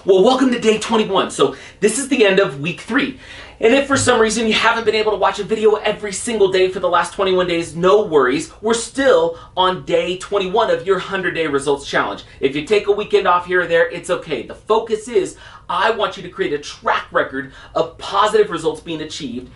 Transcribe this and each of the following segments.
Well, welcome to day 21. So this is the end of week 3. And if for some reason you haven't been able to watch a video every single day for the last 21 days, no worries. We're still on day 21 of your 100-day results challenge. If you take a weekend off here or there, it's okay. The focus is I want you to create a track record of positive results being achieved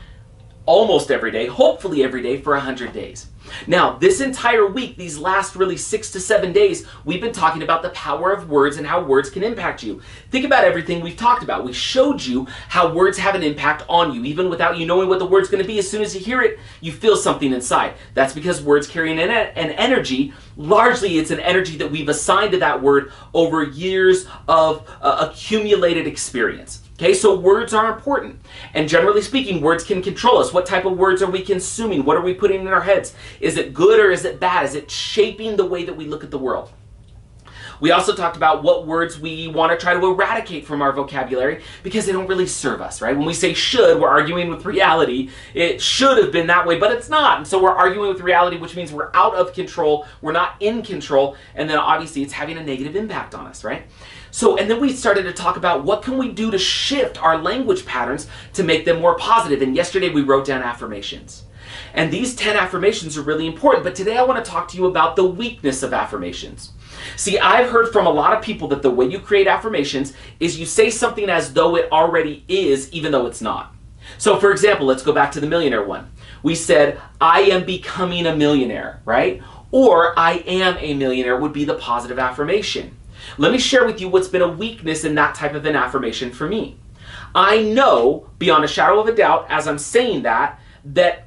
almost every day, hopefully every day for 100 days. Now, this entire week, these last really 6 to 7 days, we've been talking about the power of words and how words can impact you. Think about everything we've talked about. We showed you how words have an impact on you. Even without you knowing what the word's going to be, as soon as you hear it, you feel something inside. That's because words carry an energy. Largely, it's an energy that we've assigned to that word over years of accumulated experience. Okay, so words are important. And generally speaking, words can control us. What type of words are we consuming? What are we putting in our heads? Is it good or is it bad? Is it shaping the way that we look at the world? We also talked about what words we want to try to eradicate from our vocabulary because they don't really serve us, right? When we say should, we're arguing with reality. It should have been that way, but it's not. And so we're arguing with reality, which means we're out of control. We're not in control. And then obviously it's having a negative impact on us, right? So, and then we started to talk about what can we do to shift our language patterns to make them more positive. And yesterday we wrote down affirmations. And these 10 affirmations are really important. But today I want to talk to you about the weakness of affirmations. See, I've heard from a lot of people that the way you create affirmations is you say something as though it already is, even though it's not. So for example, let's go back to the millionaire one. We said, I am becoming a millionaire, right? Or I am a millionaire would be the positive affirmation. Let me share with you what's been a weakness in that type of an affirmation for me. I know, beyond a shadow of a doubt, as I'm saying that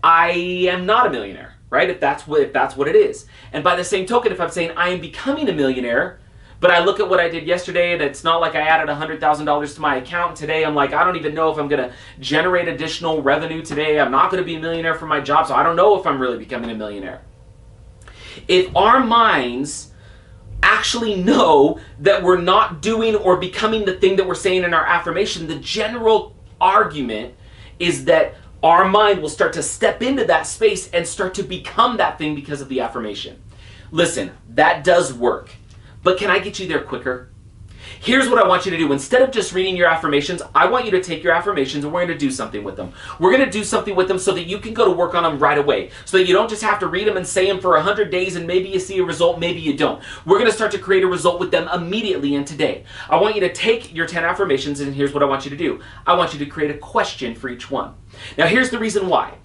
I am not a millionaire, right? If that's what it is. And by the same token, if I'm saying I am becoming a millionaire, but I look at what I did yesterday and it's not like I added $100,000 to my account. Today I'm like, I don't even know if I'm going to generate additional revenue today. I'm not going to be a millionaire from my job, so I don't know if I'm really becoming a millionaire. If our minds actually know that we're not doing or becoming the thing that we're saying in our affirmation, the general argument is that our mind will start to step into that space and start to become that thing because of the affirmation. Listen, that does work, but can I get you there quicker? Here's what I want you to do. Instead of just reading your affirmations, I want you to take your affirmations and we're going to do something with them. We're going to do something with them so that you can go to work on them right away. So that you don't just have to read them and say them for 100 days and maybe you see a result, maybe you don't. We're going to start to create a result with them immediately and today. I want you to take your 10 affirmations and here's what I want you to do. I want you to create a question for each one. Now here's the reason why.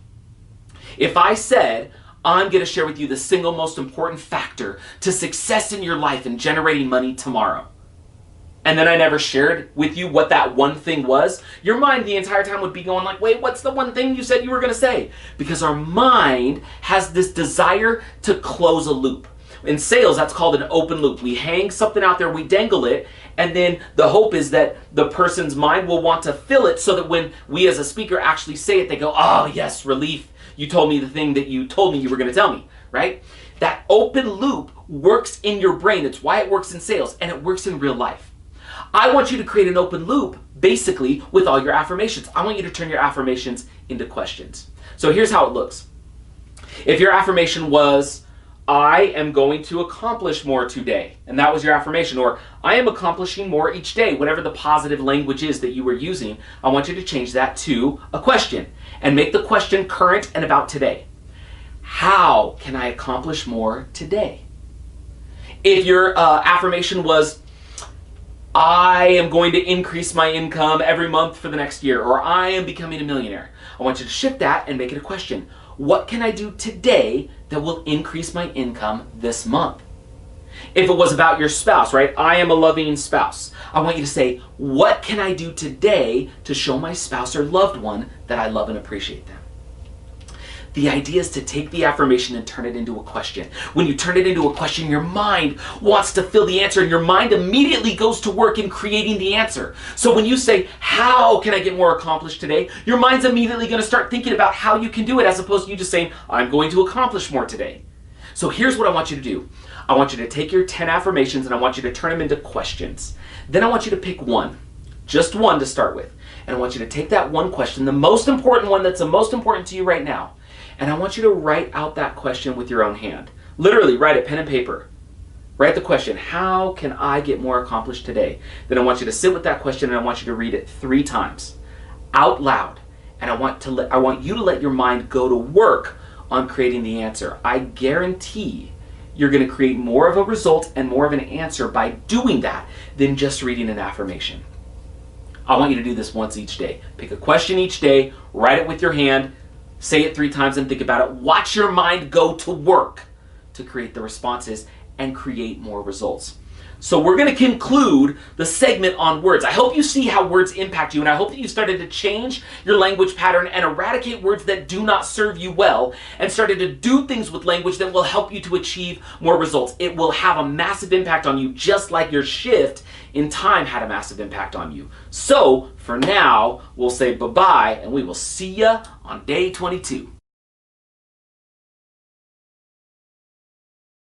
If I said, I'm going to share with you the single most important factor to success in your life and generating money tomorrow, and then I never shared with you what that one thing was, your mind the entire time would be going like, wait, what's the one thing you said you were going to say? Because our mind has this desire to close a loop. In sales, that's called an open loop. We hang something out there, we dangle it, and then the hope is that the person's mind will want to fill it so that when we as a speaker actually say it, they go, oh yes, relief. You told me the thing that you told me you were going to tell me, right? That open loop works in your brain. It's why it works in sales, and it works in real life. I want you to create an open loop, basically, with all your affirmations. I want you to turn your affirmations into questions. So here's how it looks. If your affirmation was, I am going to accomplish more today, and that was your affirmation, or I am accomplishing more each day, whatever the positive language is that you were using, I want you to change that to a question and make the question current and about today. How can I accomplish more today? If your affirmation was, I am going to increase my income every month for the next year, or I am becoming a millionaire, I want you to shift that and make it a question. What can I do today that will increase my income this month? If it was about your spouse, right? I am a loving spouse. I want you to say, what can I do today to show my spouse or loved one that I love and appreciate them? The idea is to take the affirmation and turn it into a question. When you turn it into a question, your mind wants to fill the answer and your mind immediately goes to work in creating the answer. So when you say, how can I get more accomplished today? Your mind's immediately going to start thinking about how you can do it as opposed to you just saying, I'm going to accomplish more today. So here's what I want you to do. I want you to take your 10 affirmations and I want you to turn them into questions. Then I want you to pick one, just one to start with. And I want you to take that one question, the most important one that's the most important to you right now, and I want you to write out that question with your own hand. Literally, write it, pen and paper. Write the question, how can I get more accomplished today? Then I want you to sit with that question and I want you to read it 3 times out loud. And I want you to let your mind go to work on creating the answer. I guarantee you're going to create more of a result and more of an answer by doing that than just reading an affirmation. I want you to do this once each day. Pick a question each day, write it with your hand, say it 3 times and think about it. Watch your mind go to work to create the responses and create more results. So we're going to conclude the segment on words. I hope you see how words impact you, and I hope that you started to change your language pattern and eradicate words that do not serve you well, and started to do things with language that will help you to achieve more results. It will have a massive impact on you, just like your shift in time had a massive impact on you. So for now, we'll say bye-bye, and we will see ya on day 22.